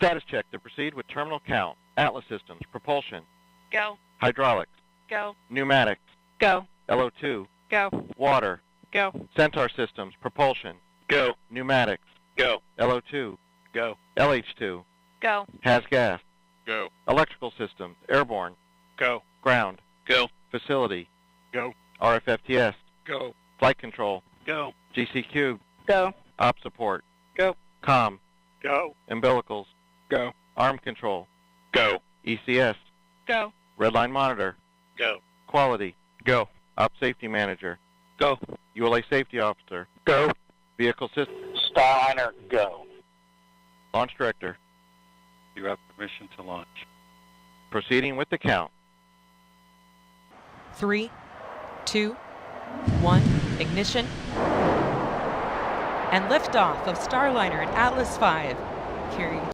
Status check to proceed with terminal count. Atlas systems, propulsion. Go. Hydraulics. Go. Pneumatics. Go. LO2. Go. Water. Go. Centaur systems, propulsion. Go. Pneumatics. Go. LO2. Go. LH2. Go. Has gas. Go. Electrical systems, airborne. Go. Ground. Go. Facility. Go. RFFTS. Go. Flight control. Go. GCQ. Go. Op support. Go. COM. Go. Umbilicals. Go. Arm control. Go. ECS. Go. Redline monitor. Go. Quality. Go. Op safety manager. Go. ULA safety officer. Go. Vehicle system. Starliner, go. Launch director. You have permission to launch. Proceeding with the count. 3, 2, 1, ignition, and liftoff of Starliner and Atlas V, carrying